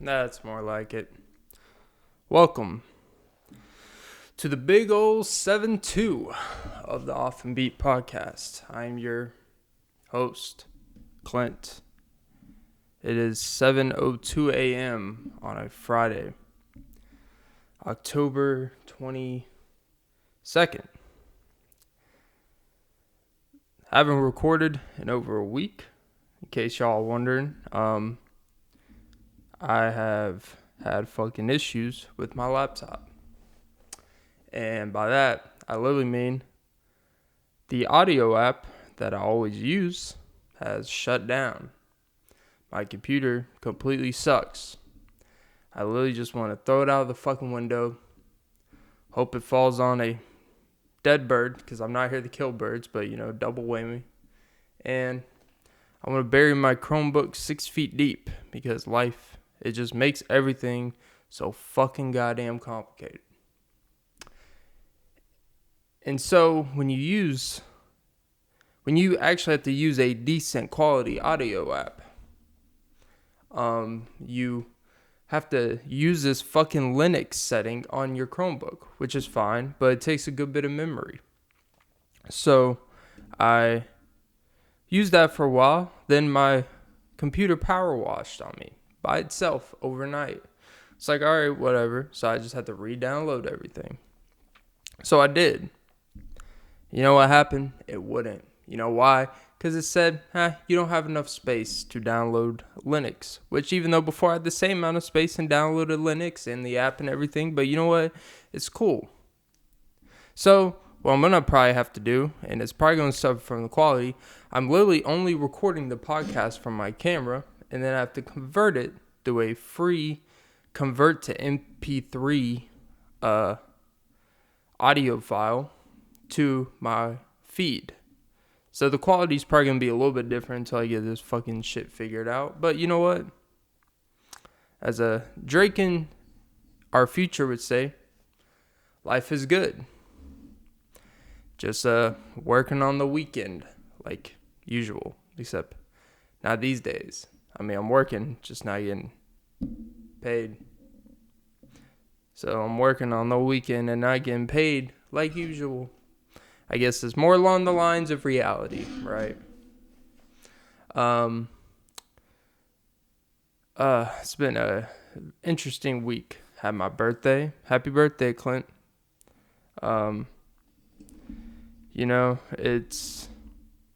That's more like it. Welcome to the big old 7-2 of the Off and Beat podcast. I'm your host, Clint. It is 7:02 a.m. on a Friday, October 22nd. Haven't recorded in over a week, in case y'all are wondering. I have had fucking issues with my laptop. And by that, I literally mean the audio app that I always use has shut down. My computer completely sucks. I literally just want to throw it out of the fucking window. Hope it falls on a dead bird, because I'm not here to kill birds, but, double whammy. And I want to bury my Chromebook 6 feet deep, because life, it just makes everything so fucking goddamn complicated. And so when you actually have to use a decent quality audio app, you have to use this fucking Linux setting on your Chromebook, which is fine, but it takes a good bit of memory. So I used that for a while. Then my computer power washed on me by itself overnight. It's like, all right, whatever. So I just had to re-download everything. So I did. You know what happened? It wouldn't. You know why? Because it said, you don't have enough space to download Linux. Which, even though before I had the same amount of space and downloaded Linux and the app and everything, but you know what? It's cool. So what I'm going to probably have to do, and it's probably going to suffer from the quality, I'm literally only recording the podcast from my camera, and then I have to convert it to a free convert to MP3 audio file to my feed. So the quality is probably going to be a little bit different until I get this fucking shit figured out. But you know what? As a Drake in our future would say, life is good. Just working on the weekend like usual, except not these days. I mean, I'm working, just not getting paid. So I'm working on the weekend and not getting paid like usual. I guess it's more along the lines of reality, right? It's been a interesting week. Had my birthday. Happy birthday, Clint. It's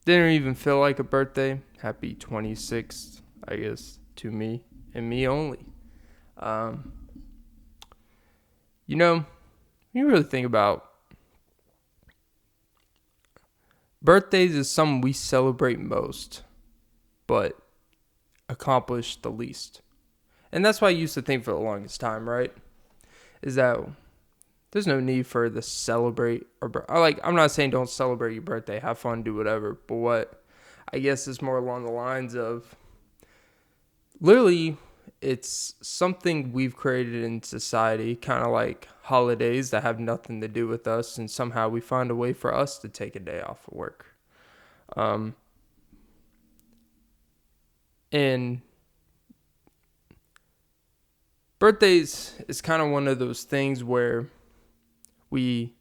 didn't even feel like a birthday. Happy 26th, I guess, to me and me only. When you really think about birthdays is something we celebrate most, but accomplish the least. And that's why I used to think for the longest time, right? Is that there's no need for the celebrate I'm not saying don't celebrate your birthday, have fun, do whatever. But what I guess is more along the lines of literally it's something we've created in society, kind of like holidays that have nothing to do with us, and somehow we find a way for us to take a day off of work. And birthdays is kind of one of those things where we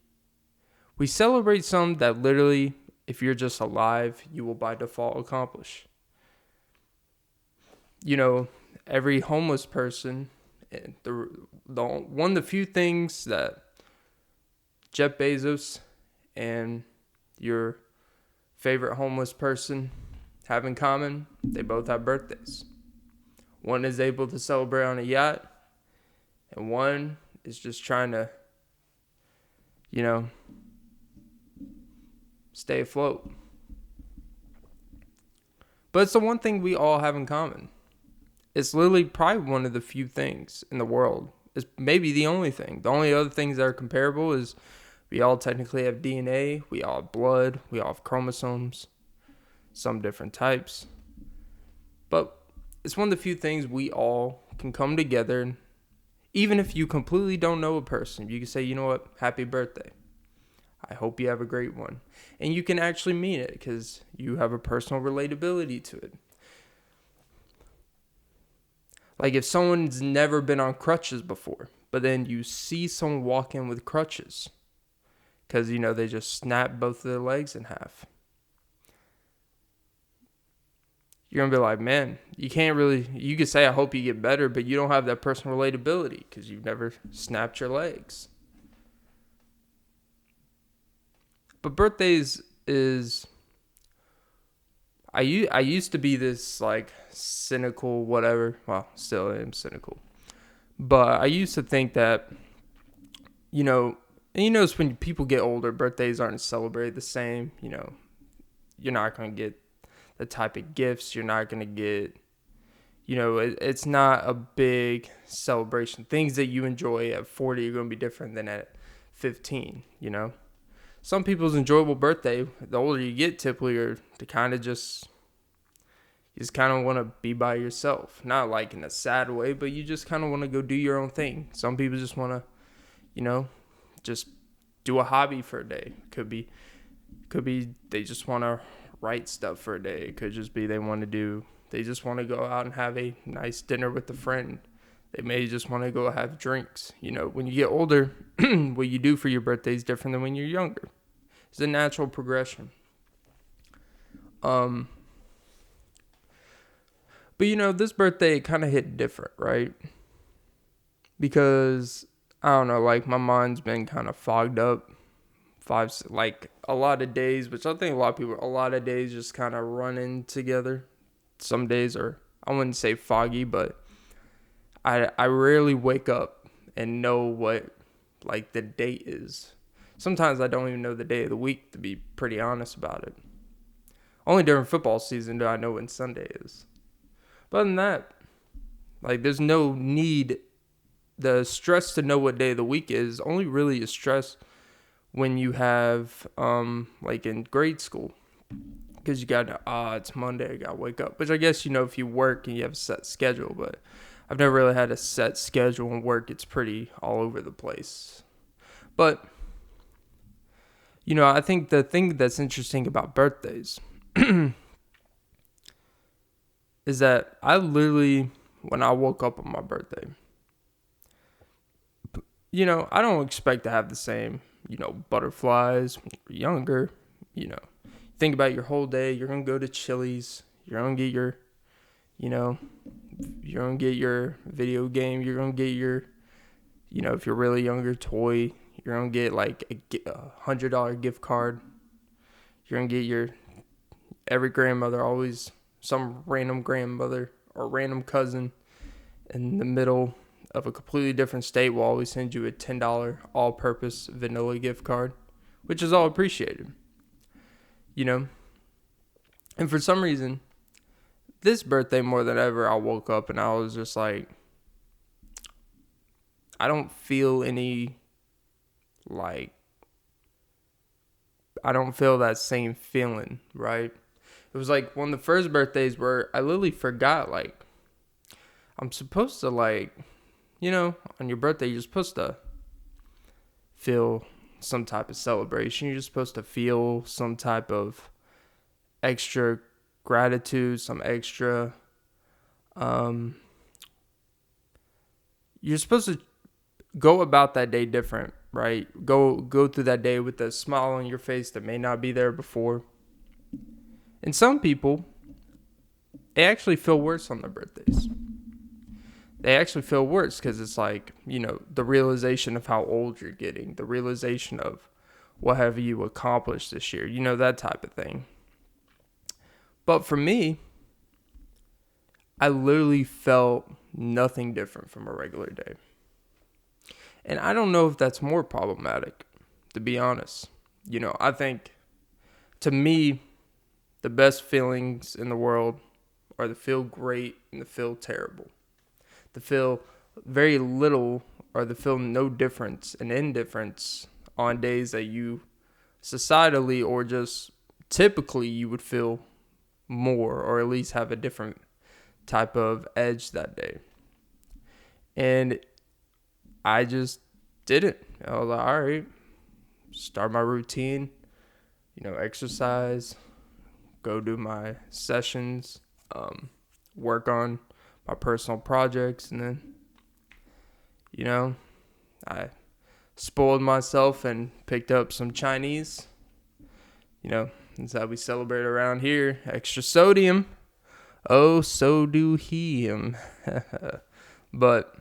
celebrate something that literally, if you're just alive, you will by default accomplish. Every homeless person, the one of the few things that Jeff Bezos and your favorite homeless person have in common, they both have birthdays. One is able to celebrate on a yacht, and one is just trying to, stay afloat. But it's the one thing we all have in common. It's literally probably one of the few things in the world. It's maybe the only thing. The only other things that are comparable is we all technically have DNA, we all have blood, we all have chromosomes, some different types. But it's one of the few things we all can come together. Even if you completely don't know a person, you can say, you know what, happy birthday. I hope you have a great one. And you can actually mean it because you have a personal relatability to it. Like if someone's never been on crutches before, but then you see someone walk in with crutches because, they just snap both of their legs in half. You're going to be like, man, you could say, I hope you get better, but you don't have that personal relatability because you've never snapped your legs. But birthdays is, I used to be this like cynical whatever. Well, still am cynical. But I used to think that, and you notice when people get older, birthdays aren't celebrated the same. You're not going to get the type of gifts. You're not going to get, it's not a big celebration. Things that you enjoy at 40 are going to be different than at 15, Some people's enjoyable birthday, the older you get, typically are to kind of you just kind of want to be by yourself. Not like in a sad way, but you just kind of want to go do your own thing. Some people just want to, just do a hobby for a day. Could be they just want to write stuff for a day. It could just be they just want to go out and have a nice dinner with a friend. They may just want to go have drinks. When you get older, what you do for your birthday is different than when you're younger. It's a natural progression. But this birthday kind of hit different, right? Because I don't know, like my mind's been kind of fogged up. Like a lot of days, which I think a lot of days just kind of running together. Some days are, I wouldn't say foggy, but I rarely wake up and know what like the date is. Sometimes I don't even know the day of the week, to be pretty honest about it. Only during football season do I know when Sunday is. But other than that, like there's no need. The stress to know what day of the week is only really is stress when you have like in grade school. Because you got, it's Monday, I got to wake up. Which I guess, if you work and you have a set schedule. But I've never really had a set schedule and work. It's pretty all over the place. But, I think the thing that's interesting about birthdays is that I literally, when I woke up on my birthday, I don't expect to have the same, butterflies when you're younger, Think about your whole day. You're going to go to Chili's. You're going to get your, you're going to get your video game. You're going to get your, if you're really younger, toy. You're going to get like a $100 gift card. You're going to get every grandmother, always some random grandmother or random cousin in the middle of a completely different state will always send you a $10 all-purpose vanilla gift card, which is all appreciated. And for some reason, this birthday more than ever, I woke up and I was just like, I don't feel any, I don't feel that same feeling, right? It was like one of the first birthdays where I literally forgot, I'm supposed to, on your birthday, you're supposed to feel some type of celebration. You're supposed to feel some type of extra gratitude, some extra, you're supposed to go about that day different, right? Go through that day with a smile on your face that may not be there before. And some people, they actually feel worse on their birthdays. They actually feel worse because it's like, the realization of how old you're getting, the realization of what have you accomplished this year, that type of thing. But for me, I literally felt nothing different from a regular day. And I don't know if that's more problematic, to be honest. I think, to me, the best feelings in the world are the feel great and the feel terrible. The feel very little or the feel no difference and indifference on days that you societally or just typically you would feel more or at least have a different type of edge that day. And I just didn't. I was like, all right, start my routine, exercise, go do my sessions, work on my personal projects, and then, I spoiled myself and picked up some Chinese. That's how we celebrate around here. Extra sodium. Oh, so do him. But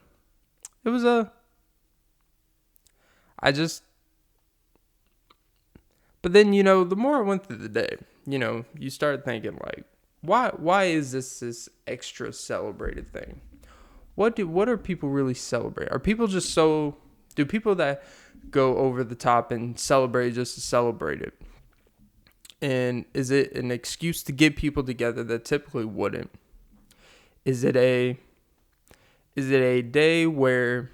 it was but then, the more I went through the day, you start thinking like, why is this extra celebrated thing? What are people really celebrate? Are people just do people that go over the top and celebrate just to celebrate it? And is it an excuse to get people together that typically wouldn't? Is it a day where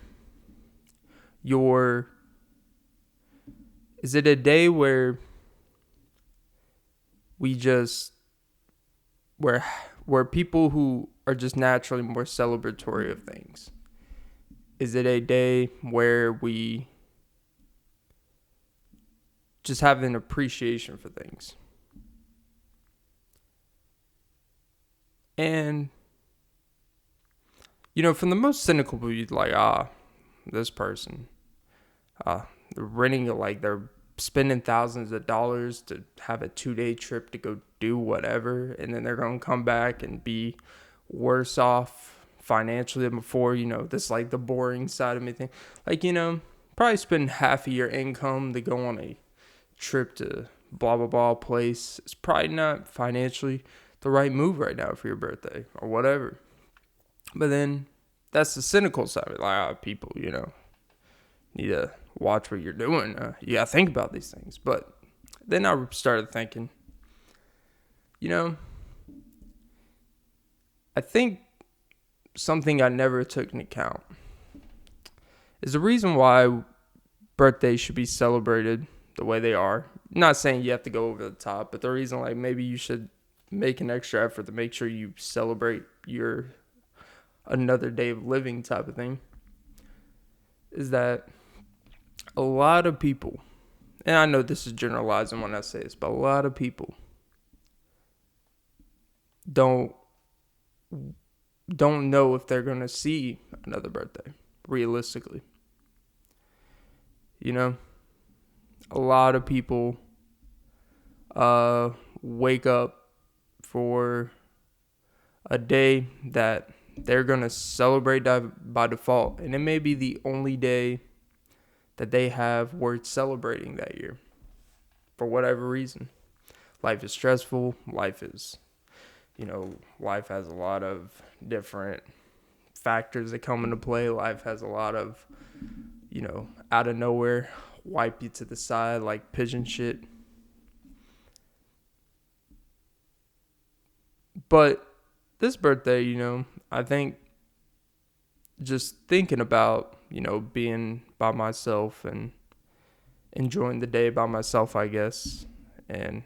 is it a day where we just where people who are just naturally more celebratory of things? Is it a day where we just have an appreciation for things? And from the most cynical view, like, this person, they're renting it, like they're spending thousands of dollars to have a 2-day trip to go do whatever, and then they're going to come back and be worse off financially than before. This like the boring side of me thing. Like, probably spend half of your income to go on a trip to blah, blah, blah place. It's probably not financially the right move right now for your birthday or whatever. But then that's the cynical side of it. Like, people, need to watch what you're doing. You got to think about these things. But then I started thinking, I think something I never took into account is the reason why birthdays should be celebrated the way they are. Not saying you have to go over the top, but the reason, like, maybe you should make an extra effort to make sure you celebrate your another day of living type of thing, is that a lot of people, and I know this is generalizing when I say this, but a lot of people don't know if they're going to see another birthday, realistically. A lot of people wake up for a day that they're going to celebrate by default, and it may be the only day that they have worth celebrating that year for whatever reason. Life is stressful. Life has a lot of different factors that come into play. Life has a lot of, out of nowhere, wipe you to the side like pigeon shit. But this birthday, I think just thinking about, being by myself and enjoying the day by myself, I guess. And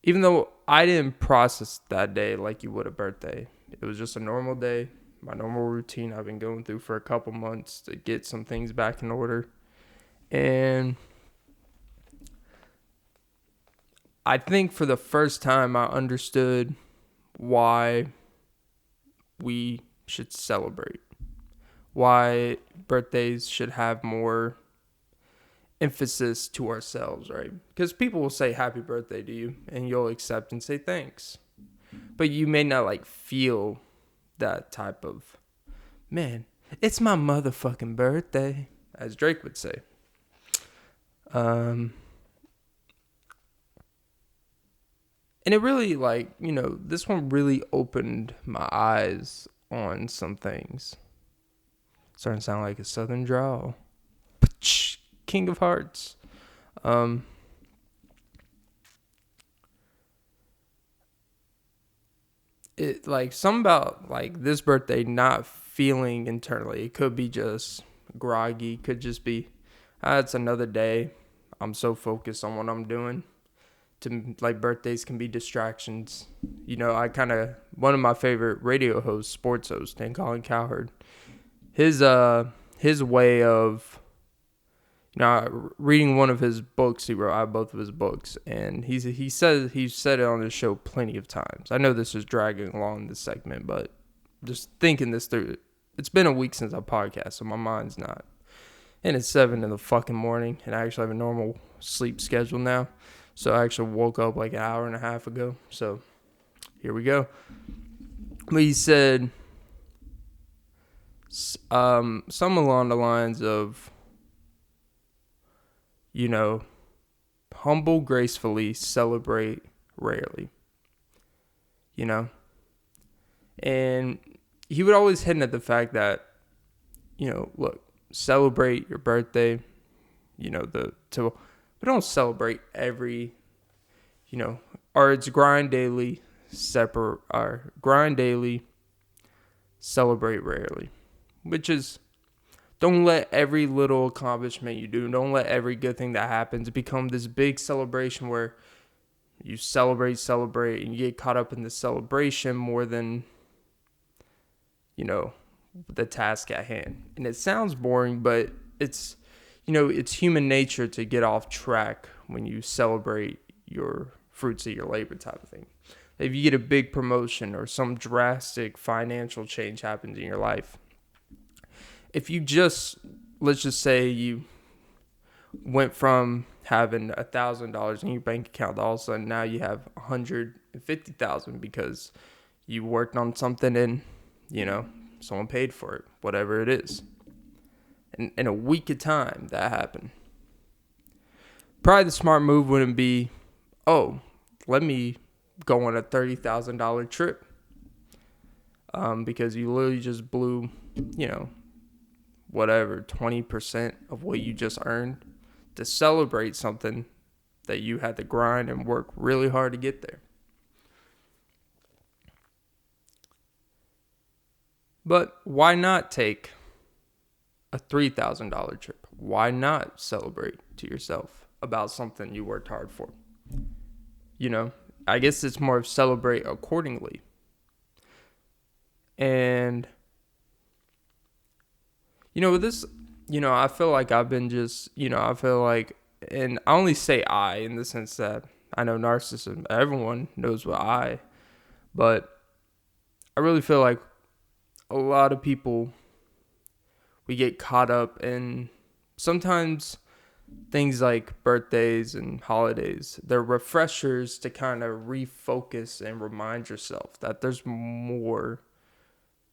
even though I didn't process that day like you would a birthday, it was just a normal day, my normal routine I've been going through for a couple months to get some things back in order. And I think for the first time I understood why we should celebrate, why birthdays should have more emphasis to ourselves, right? Because people will say happy birthday to you and you'll accept and say thanks, but you may not feel that type of, man, it's my motherfucking birthday, as Drake would say. And it really, this one really opened my eyes on some things. Starting to sound like a southern drawl. King of Hearts. It something about this birthday not feeling internally. It could be just groggy. Could just be, it's another day. I'm so focused on what I'm doing. Birthdays can be distractions. One of my favorite radio hosts, sports host, named Colin Cowherd, his way of, reading one of his books he wrote. I have both of his books, and he's said it on his show plenty of times. I know this is dragging along this segment, but just thinking this through. It's been a week since I podcast, so my mind's not. And it's 7 in the fucking morning, and I actually have a normal sleep schedule now. So I actually woke up like an hour and a half ago. So here we go. But he said some along the lines of, humble gracefully, celebrate rarely. And he would always hint at the fact that, look, celebrate your birthday, but don't celebrate every, or it's grind daily, celebrate rarely, which is, don't let every little accomplishment you do, don't let every good thing that happens become this big celebration where you celebrate, and you get caught up in the celebration more than, the task at hand. And it sounds boring, but it's human nature to get off track when you celebrate your fruits of your labor type of thing. If you get a big promotion or some drastic financial change happens in your life, if you let's just say you went from having $1,000 in your bank account to all of a sudden now you have $150,000 because you worked on something and, someone paid for it, whatever it is. In a week of time, that happened. Probably the smart move wouldn't be, let me go on a $30,000 trip. Because you literally just blew, 20% of what you just earned to celebrate something that you had to grind and work really hard to get there. But why not take a $3,000 trip? Why not celebrate to yourself about something you worked hard for? I guess it's more of celebrate accordingly. And, with this, I feel like I've been just, I feel like, and I only say I in the sense that I know narcissism, everyone knows but I really feel like a lot of people, we get caught up in sometimes things like birthdays and holidays. They're refreshers to kind of refocus and remind yourself that there's more,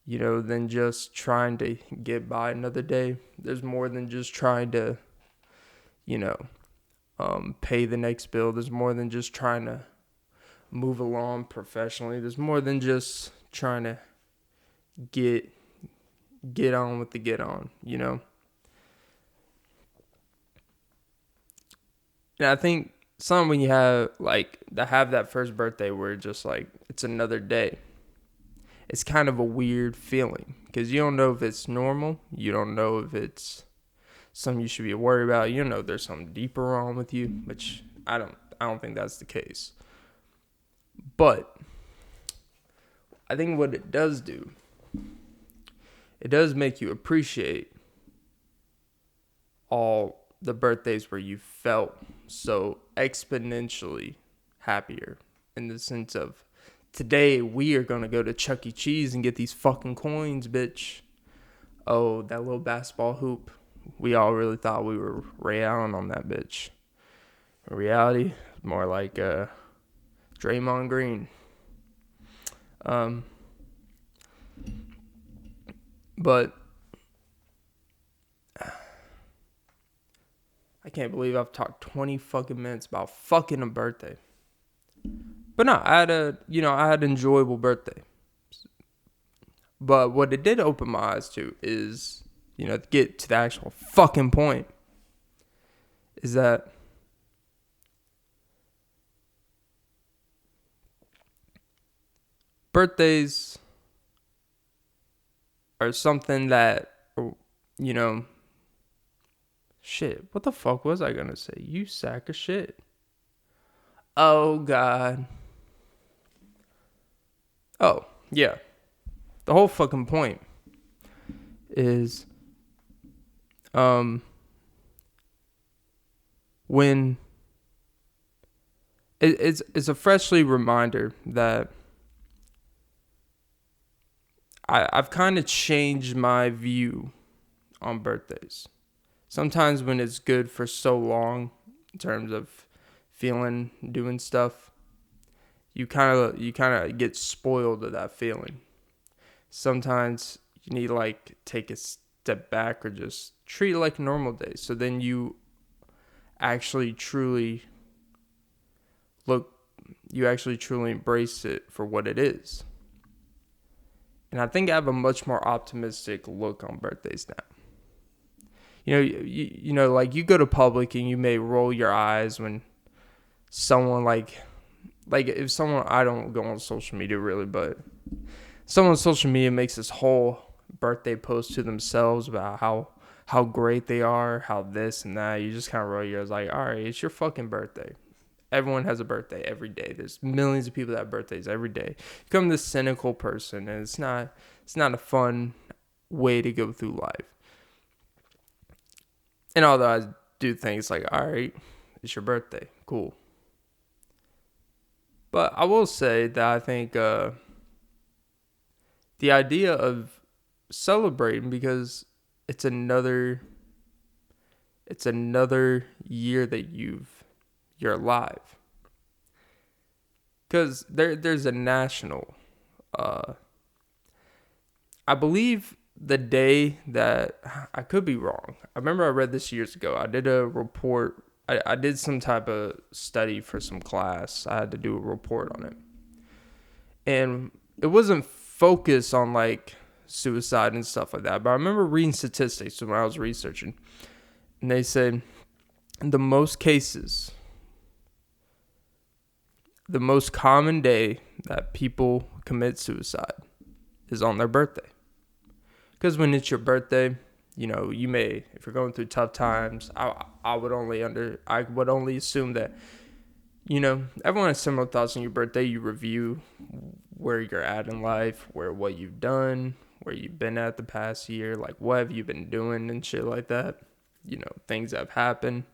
than just trying to get by another day. There's more than just trying to, pay the next bill. There's more than just trying to move along professionally. There's more than just trying to get on with the get on, And I think when you have that first birthday where it's just like it's another day, it's kind of a weird feeling because you don't know if it's normal, you don't know if it's something you should be worried about, there's something deeper wrong with you, which I don't think that's the case. But I think what it does do, it does make you appreciate all the birthdays where you felt so exponentially happier, in the sense of, today we are going to go to Chuck E. Cheese and get these fucking coins, bitch. Oh, that little basketball hoop. We all really thought we were Ray Allen on that bitch. In reality, more like Draymond Green. But I can't believe I've talked 20 fucking minutes about fucking a birthday. But no, I had an enjoyable birthday. But what it did open my eyes to is, to get to the actual fucking point, is that birthdays are something that, shit, what the fuck was I gonna say? You sack of shit. Oh, God. Oh, yeah. The whole fucking point is, when it's a freshly reminder that I've kind of changed my view on birthdays. Sometimes when it's good for so long, in terms of feeling, doing stuff, you kind of get spoiled of that feeling. Sometimes you need to like take a step back or just treat it like a normal day. So then you actually truly look, you actually truly embrace it for what it is. And I think I have a much more optimistic look on birthdays now. Like you go to public and you may roll your eyes when someone like if someone, I don't go on social media really, but someone on social media makes this whole birthday post to themselves about how great they are, how this and that. You just kind of roll your eyes like, all right, it's your fucking birthday. Everyone has a birthday every day. There's millions of people that have birthdays every day. You become this cynical person, and it's not a fun way to go through life. And although I do things like, all right, it's your birthday, cool. But I will say that I think the idea of celebrating, because it's another year that you're alive. Because there's a national, I believe the day that, I could be wrong. I remember I read this years ago. I did a report. I did some type of study for some class. I had to do a report on it. And it wasn't focused on like suicide and stuff like that. But I remember reading statistics when I was researching. And they said the most cases, the most common day that people commit suicide is on their birthday. Because when it's your birthday, you may, if you're going through tough times, I would only assume that, everyone has similar thoughts on your birthday. You review where you're at in life, what you've done, where you've been at the past year, like what have you been doing and shit like that. Things that have happened.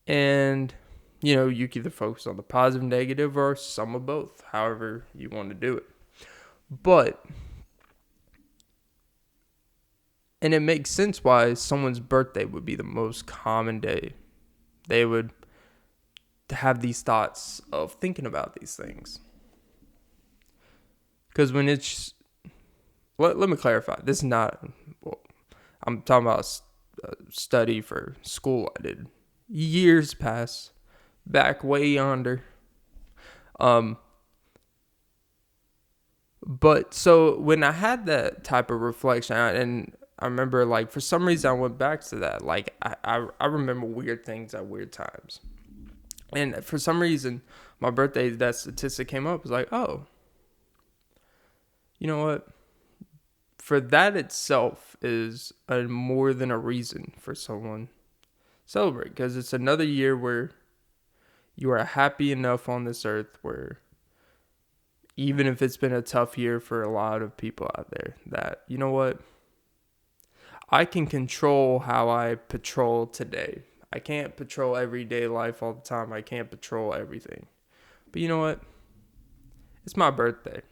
And, you can either focus on the positive, negative, or some of both, however you want to do it. But, and it makes sense why someone's birthday would be the most common day. They would have these thoughts of thinking about these things. Because when it's, let me clarify, this is not, I'm talking about a study for school I did years past, back way yonder. But so when I had that type of reflection, and I remember like for some reason I went back to that. Like I remember weird things at weird times. And for some reason, my birthday, that statistic came up. It was like, oh, you know what? For that itself is more than a reason for someone to celebrate. Because it's another year where you are happy enough on this earth where even if it's been a tough year for a lot of people out there, that, you know what? I can control how I patrol today. I can't patrol everyday life all the time. I can't patrol everything. But you know what? It's my birthday.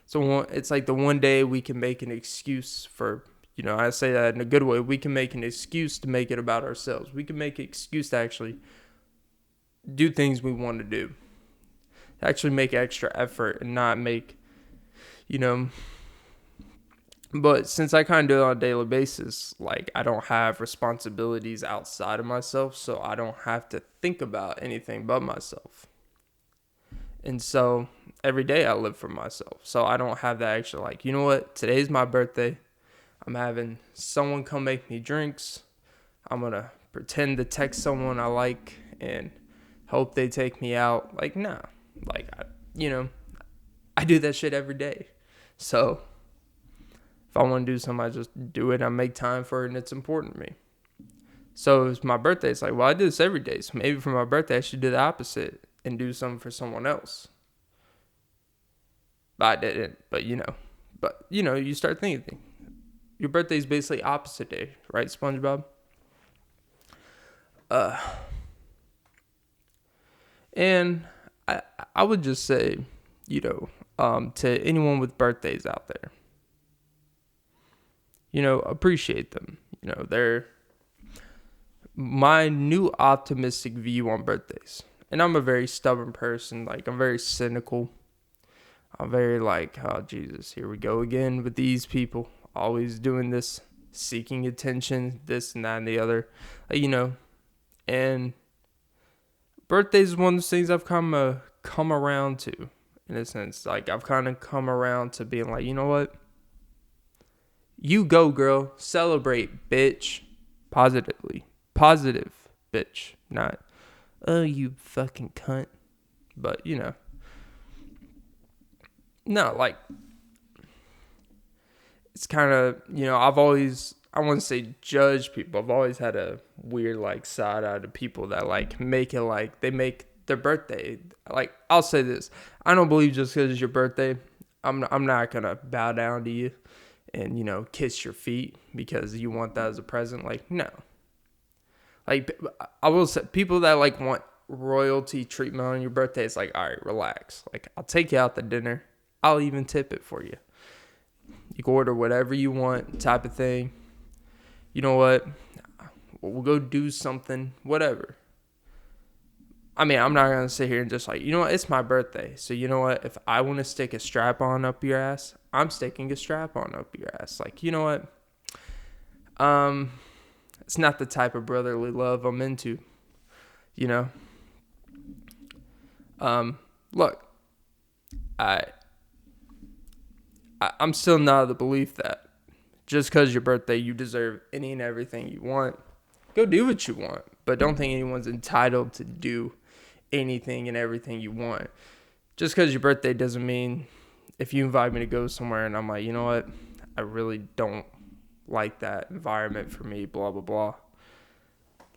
So it's like the one day we can make an excuse for, I say that in a good way. We can make an excuse to make it about ourselves. We can make an excuse to actually do things we want to do. To actually make extra effort and not make, But since I kind of do it on a daily basis, like I don't have responsibilities outside of myself, so I don't have to think about anything but myself. And so every day I live for myself. So I don't have that extra like, you know what? Today's my birthday. I'm having someone come make me drinks. I'm going to pretend to text someone I like and hope they take me out. Like, nah. Like, I do that shit every day. So if I want to do something, I just do it. I make time for it, and it's important to me. So it's my birthday. It's like, well, I do this every day. So maybe for my birthday, I should do the opposite and do something for someone else. But I didn't. But, you start thinking. Your birthday is basically opposite day, right, SpongeBob? And I would just say, to anyone with birthdays out there. Appreciate them. They're my new optimistic view on birthdays. And I'm a very stubborn person. Like, I'm very cynical. I'm very like, oh, Jesus, here we go again with these people. Always doing this, seeking attention, this and that and the other. And birthdays is one of those things I've come around to, in a sense. Like, I've kind of come around to being like, you know what? You go, girl. Celebrate, bitch. Positively. Positive, bitch. Not, oh, you fucking cunt. But, no, like, it's kind of, I've always, I want to say judge people. I've always had a weird, like, side eye to people that, like, make it like they make their birthday. Like, I'll say this. I don't believe just because it's your birthday, I'm not going to bow down to you and, kiss your feet because you want that as a present. Like, no. Like, I will say, people that, like, want royalty treatment on your birthday, it's like, all right, relax. Like, I'll take you out to dinner. I'll even tip it for you. You can order whatever you want, type of thing. You know what? We'll go do something, whatever. I mean, I'm not going to sit here and just like, it's my birthday. So, you know what? If I want to stick a strap on up your ass, I'm sticking a strap on up your ass. Like, you know what? It's not the type of brotherly love I'm into, Look, I'm still not of the belief that just because your birthday, you deserve any and everything you want. Go do what you want, but don't think anyone's entitled to do anything and everything you want. Just because your birthday doesn't mean if you invite me to go somewhere and I'm like, you know what, I really don't like that environment for me, blah, blah, blah.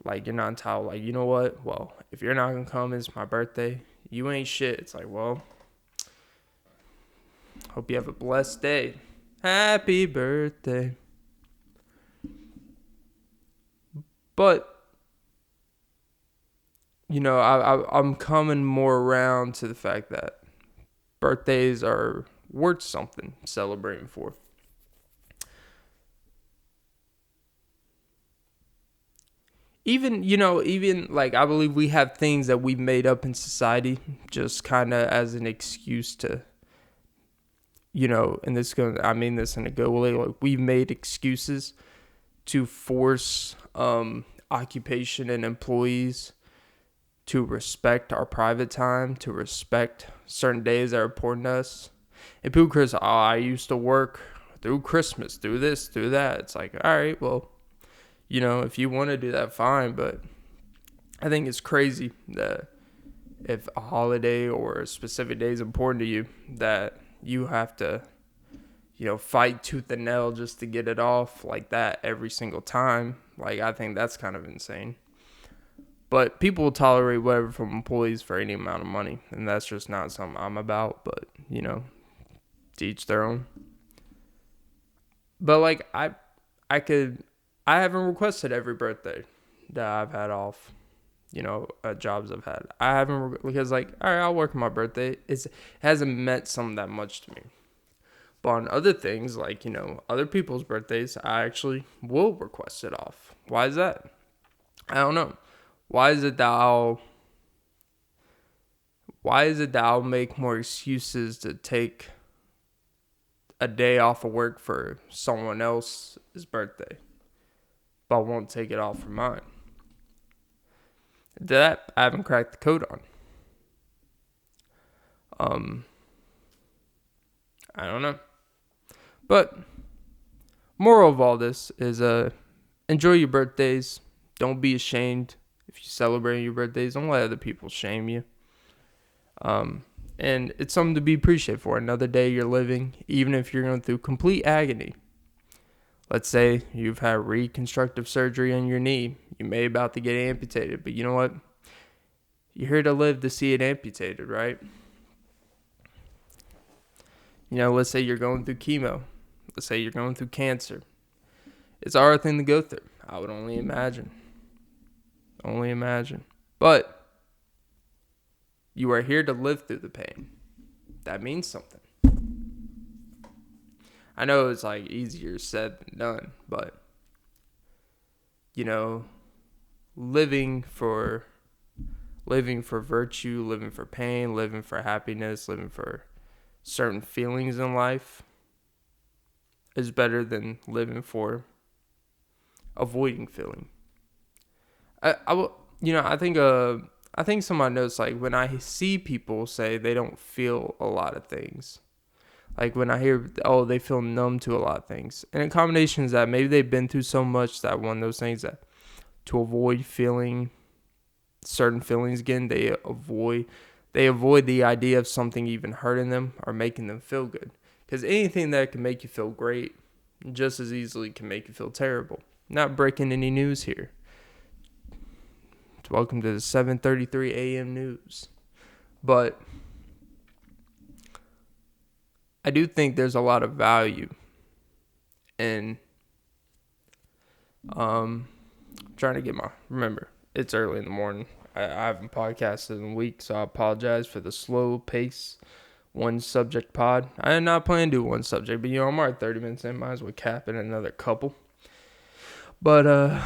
Like, you're not entitled. Like, you know what? Well, if you're not going to come, it's my birthday. You ain't shit. It's like, well, hope you have a blessed day. Happy birthday. But, I'm coming more around to the fact that birthdays are worth something celebrating for. Even like, I believe we have things that we made up in society just kind of as an excuse to, and I mean this in a good way, like, we've made excuses to force occupation and employees to respect our private time, to respect certain days that are important to us. And people criticize, I used to work through Christmas, through this, through that. It's like, all right, well, if you want to do that, fine. But I think it's crazy that if a holiday or a specific day is important to you, that you have to, fight tooth and nail just to get it off like that every single time. Like, I think that's kind of insane. But people will tolerate whatever from employees for any amount of money. And that's just not something I'm about. But, to each their own. But, like, I haven't requested every birthday that I've had off, jobs I've had. I haven't, because, like, all right, I'll work on my birthday. It hasn't meant something that much to me. But on other things, like, other people's birthdays, I actually will request it off. Why is that? I don't know. Why is it that I'll make more excuses to take a day off of work for someone else's birthday, but I won't take it off for mine? That I haven't cracked the code on. I don't know. But moral of all this is enjoy your birthdays. Don't be ashamed if you celebrate your birthdays. Don't let other people shame you. And it's something to be appreciated for. Another day you're living, even if you're going through complete agony. Let's say you've had reconstructive surgery on your knee. You may be about to get amputated, but you know what? You're here to live to see it amputated, right? Let's say you're going through chemo. Let's say you're going through cancer. It's a hard thing to go through. I would only imagine. But you are here to live through the pain. That means something. I know it's like easier said than done, but you know, living for virtue, living for pain, living for happiness, living for certain feelings in life is better than living for avoiding feeling. I think somebody knows, like, when I see people say they don't feel a lot of things, like when I hear, oh, they feel numb to a lot of things, and in combination is that maybe they've been through so much that one of those things that to avoid feeling certain feelings again, they avoid the idea of something even hurting them or making them feel good, because anything that can make you feel great just as easily can make you feel terrible. Not breaking any news here. Welcome to the 7:33 a.m. news. But I do think there's a lot of value in trying to get remember, it's early in the morning. I haven't podcasted in a week, so I apologize for the slow pace, one subject pod. I did not plan to do one subject, but I'm already 30 minutes in, might as well cap in another couple. But I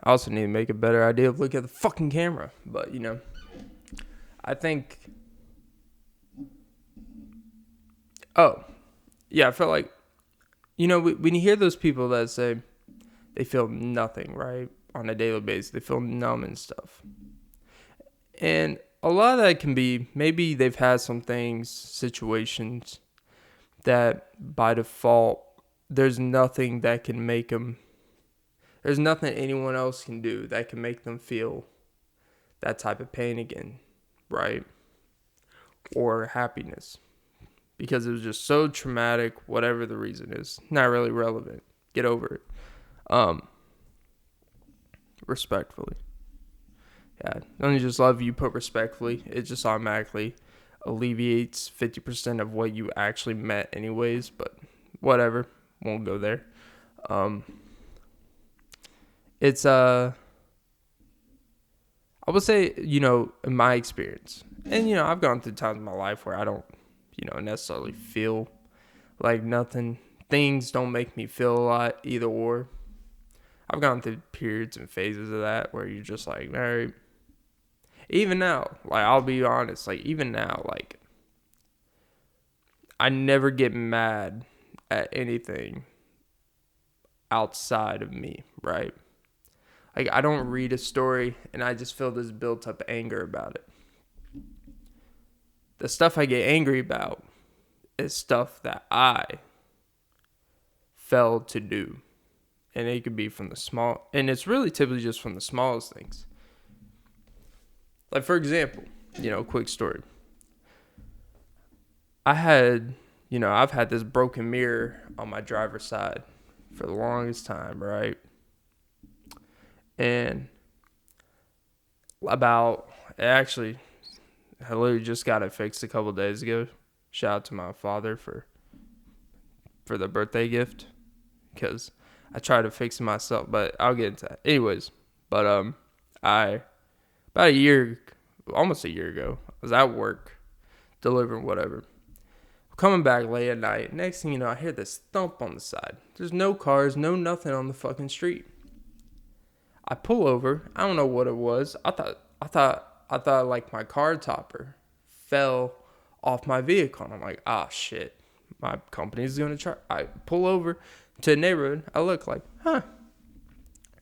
also need to make a better idea of looking at the fucking camera. But, I think... Oh, yeah, I felt like... when you hear those people that say they feel nothing, right, on a daily basis, they feel numb and stuff. And a lot of that can be, maybe they've had some things, situations, that by default, there's nothing that can make them... There's nothing anyone else can do that can make them feel that type of pain again, right? Or happiness. Because it was just so traumatic, whatever the reason is. Not really relevant. Get over it. Respectfully. Yeah, don't you just love you put respectfully? It just automatically alleviates 50% of what you actually meant anyways, but whatever. Won't go there. It's I would say, in my experience, and I've gone through times in my life where I don't, necessarily feel like nothing. Things don't make me feel a lot, either or. I've gone through periods and phases of that where you're just like, all right. Even now, like, I'll be honest, like, even now, like, I never get mad at anything outside of me, right? Like, I don't read a story and I just feel this built up anger about it. The stuff I get angry about is stuff that I failed to do. And it could be from the small, and it's really typically just from the smallest things. Like, for example, quick story. I've had this broken mirror on my driver's side for the longest time, right? And I literally just got it fixed a couple days ago. Shout out to my father for the birthday gift, because I tried to fix it myself, but I'll get into that. Anyways, but almost a year ago, I was at work delivering whatever. Coming back late at night. Next thing you know, I hear this thump on the side. There's no cars, no nothing on the fucking street. I pull over. I don't know what it was. I thought like my car topper fell off my vehicle. And I'm like, shit. My company's going to try. I pull over to a neighborhood. I look like,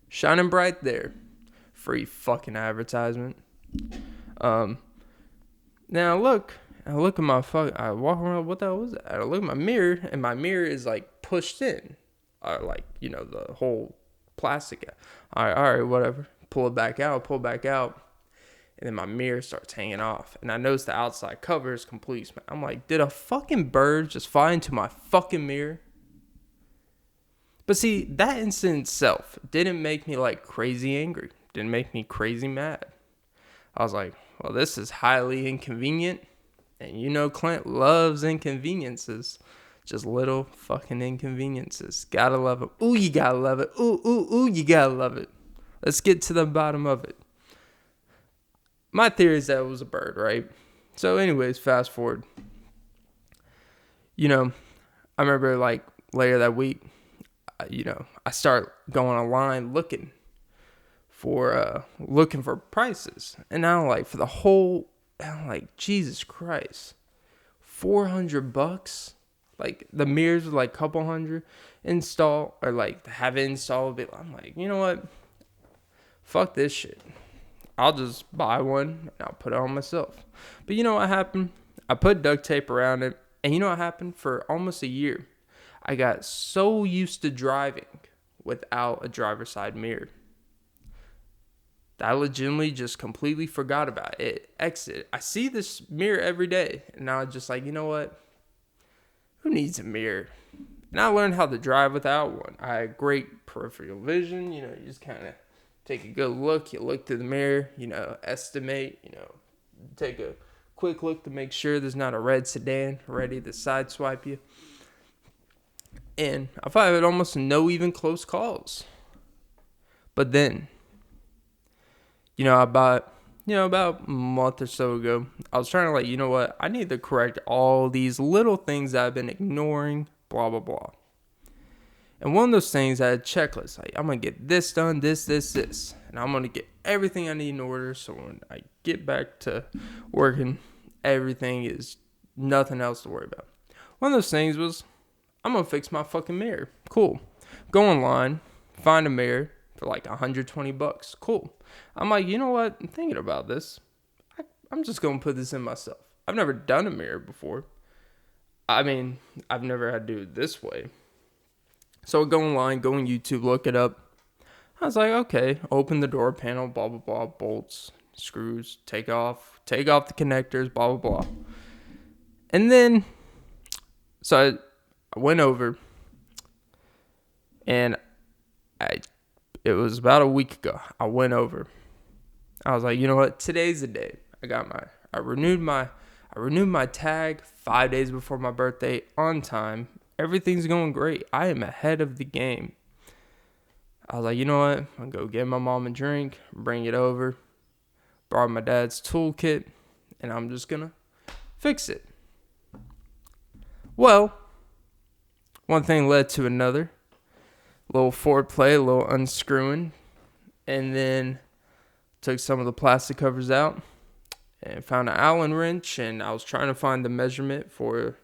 shining bright there. Free fucking advertisement. Now I look at I walk around, what the hell was that? I look at my mirror, and my mirror is like pushed in. The whole plastic. All right, whatever. Pull it back out. And then my mirror starts hanging off. And I notice the outside cover is completely smashed. I'm like, did a fucking bird just fly into my fucking mirror? But see, that incident itself didn't make me like crazy angry. Didn't make me crazy mad. I was like, well, this is highly inconvenient. And Clint loves inconveniences. Just little fucking inconveniences. Gotta love it. Ooh, you gotta love it. Ooh, you gotta love it. Let's get to the bottom of it. My theory is that it was a bird, right? So anyways, fast forward. You know, I remember like later that week, I start going online looking for prices. And now like for the whole, I'm like, Jesus Christ, $400. Like the mirrors were like a couple hundred install, or like to have it installed. I'm like, you know what? Fuck this shit. I'll just buy one and I'll put it on myself. But you know what happened? I put duct tape around it, and you know what happened? For almost a year, I got so used to driving without a driver's side mirror that I legitimately just completely forgot about it. Exit. I see this mirror every day, and now I'm just like, you know what? Who needs a mirror? And I learned how to drive without one. I had great peripheral vision. You just kind of take a good look. You look through the mirror, estimate, take a quick look to make sure there's not a red sedan ready to sideswipe you. And I've had almost no even close calls. But then, about a month or so ago, I was trying to like, you know what? I need to correct all these little things that I've been ignoring, blah, blah, blah. And one of those things, I had a checklist. Like, I'm going to get this done, this. And I'm going to get everything I need in order. So when I get back to working, everything is nothing else to worry about. One of those things was, I'm going to fix my fucking mirror. Cool. Go online, find a mirror for like $120. Cool. I'm like, you know what? I'm thinking about this. I'm just going to put this in myself. I've never done a mirror before. I mean, I've never had to do it this way. So I go online, go on YouTube, look it up. I was like, okay, open the door panel, blah, blah, blah, bolts, screws, take off the connectors, blah, blah, blah. And then, so I went over, and it was about a week ago. I went over. I was like, you know what? Today's the day. I renewed my tag 5 days before my birthday on time. Everything's going great. I am ahead of the game. I was like, you know what? I'm going to go get my mom a drink, bring it over, borrow my dad's toolkit, and I'm just going to fix it. Well, one thing led to another. A little foreplay, a little unscrewing, and then took some of the plastic covers out and found an Allen wrench, and I was trying to find the measurement for,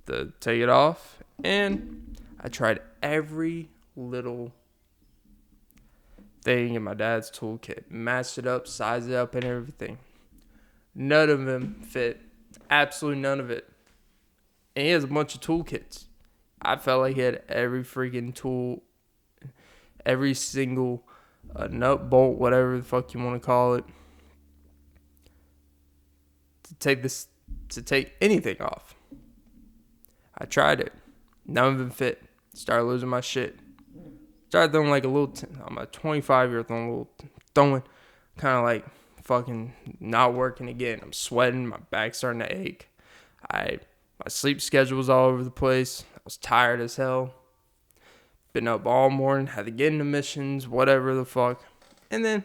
to take it off, and I tried every little thing in my dad's toolkit, matched it up, sized it up, and everything. None of them fit. Absolutely none of it. And he has a bunch of toolkits. I felt like he had every freaking tool, every single nut, bolt, whatever the fuck you want to call it, to take anything off. I tried it. None of them fit. Started losing my shit. Started throwing like I'm a 25-year-old throwing, kind of like fucking not working again. I'm sweating. My back's starting to ache. My sleep schedule was all over the place. I was tired as hell. Been up all morning. Had to get into missions, whatever the fuck. And then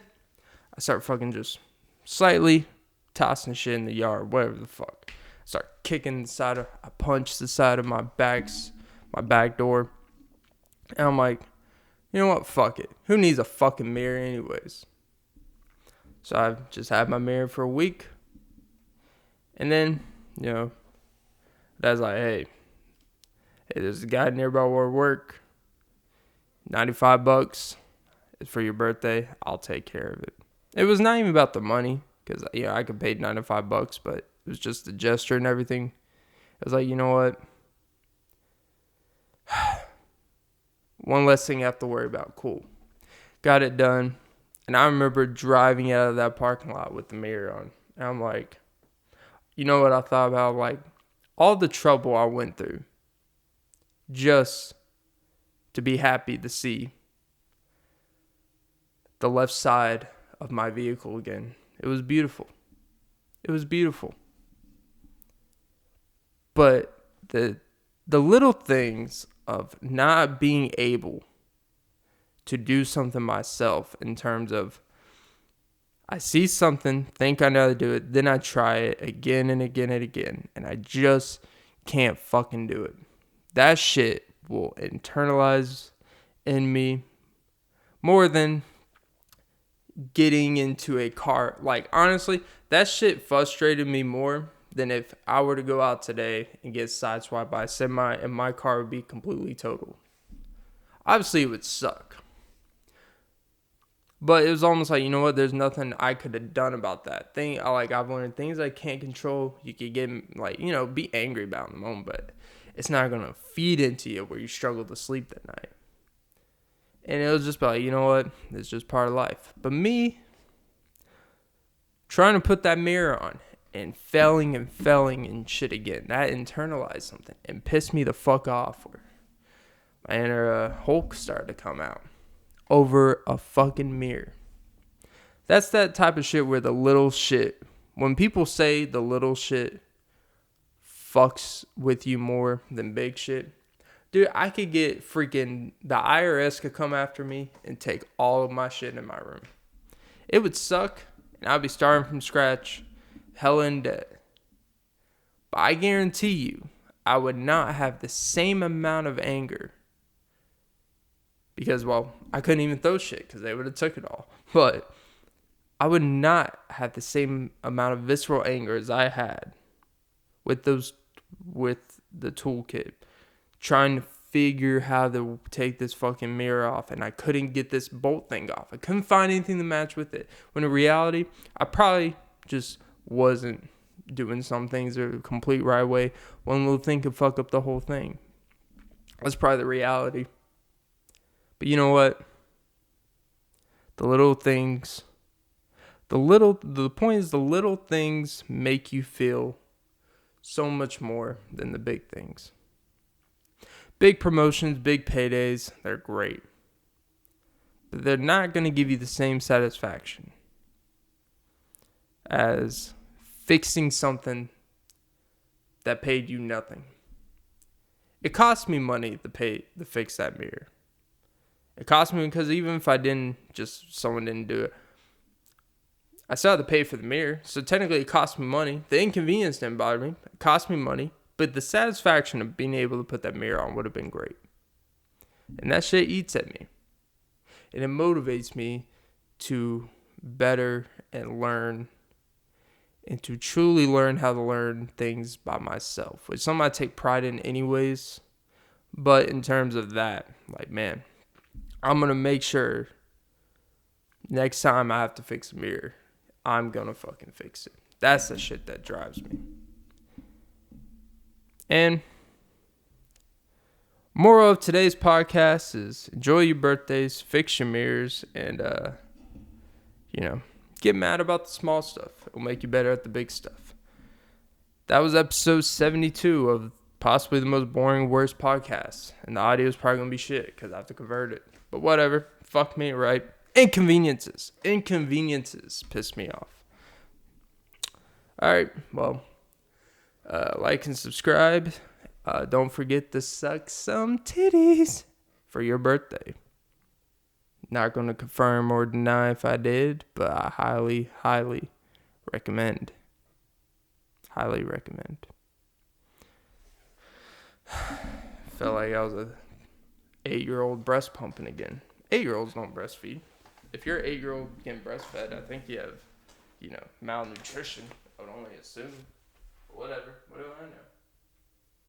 I start fucking just slightly tossing shit in the yard, whatever the fuck. Start kicking I punch the side of my back door. And I'm like, you know what? Fuck it. Who needs a fucking mirror anyways? So I've just had my mirror for a week. And then, Dad's like, hey, there's a guy nearby where I work. $95 is for your birthday. I'll take care of it. It was not even about the money, because I could pay $95, but it was just the gesture and everything. I was like, you know what? One less thing I have to worry about. Cool. Got it done. And I remember driving out of that parking lot with the mirror on. And I'm like, you know what I thought about? Like, all the trouble I went through just to be happy to see the left side of my vehicle again. It was beautiful. It was beautiful. But the little things of not being able to do something myself, in terms of I see something, think I know how to do it, then I try it again and again and again, and I just can't fucking do it. That shit will internalize in me more than getting into a car. Like, honestly, that shit frustrated me more than if I were to go out today and get sideswiped by a semi and my car would be completely totaled. Obviously, it would suck. But it was almost like, you know what, there's nothing I could have done about that thing. I've learned things I can't control. You could get, like, you know, be angry about in the moment, but it's not going to feed into you where you struggle to sleep that night. And it was just like, you know what, it's just part of life. But me, trying to put that mirror on and failing and shit again, that internalized something and pissed me the fuck off. Where my inner Hulk started to come out over a fucking mirror. That's that type of shit where the little shit, when people say the little shit fucks with you more than big shit, dude, I could get freaking, the IRS could come after me and take all of my shit in my room. It would suck, and I'd be starting from scratch, hella in debt. But I guarantee you, I would not have the same amount of anger. Because, well, I couldn't even throw shit because they would have took it all. But I would not have the same amount of visceral anger as I had with the toolkit, trying to figure how to take this fucking mirror off, and I couldn't get this bolt thing off. I couldn't find anything to match with it. When in reality, I probably just wasn't doing some things the complete right way. One little thing could fuck up the whole thing. That's probably the reality. But you know what? The little things, the point is the little things make you feel so much more than the big things. Big promotions, big paydays, they're great. But they're not going to give you the same satisfaction as fixing something that paid you nothing. It cost me money to fix that mirror. It cost me because even if someone didn't do it, I still had to pay for the mirror. So technically it cost me money. The inconvenience didn't bother me. It cost me money. But the satisfaction of being able to put that mirror on would have been great. And that shit eats at me. And it motivates me to better and learn. And to truly learn how to learn things by myself. Which something I take pride in anyways. But in terms of that, like, man, I'm going to make sure next time I have to fix a mirror, I'm going to fucking fix it. That's the shit that drives me. And moral of today's podcast is enjoy your birthdays, fix your mirrors, and, get mad about the small stuff. It'll make you better at the big stuff. That was episode 72 of possibly the most boring, worst podcast. And the audio is probably going to be shit because I have to convert it. But whatever. Fuck me, right? Inconveniences piss me off. Alright, well, like and subscribe. Don't forget to suck some titties for your birthday. Not going to confirm or deny if I did, but I highly, highly recommend. Highly recommend. Felt like I was a 8-year-old breast pumping again. 8-year-olds don't breastfeed. If you're an 8-year-old getting breastfed, I think you have, malnutrition. I would only assume. Whatever.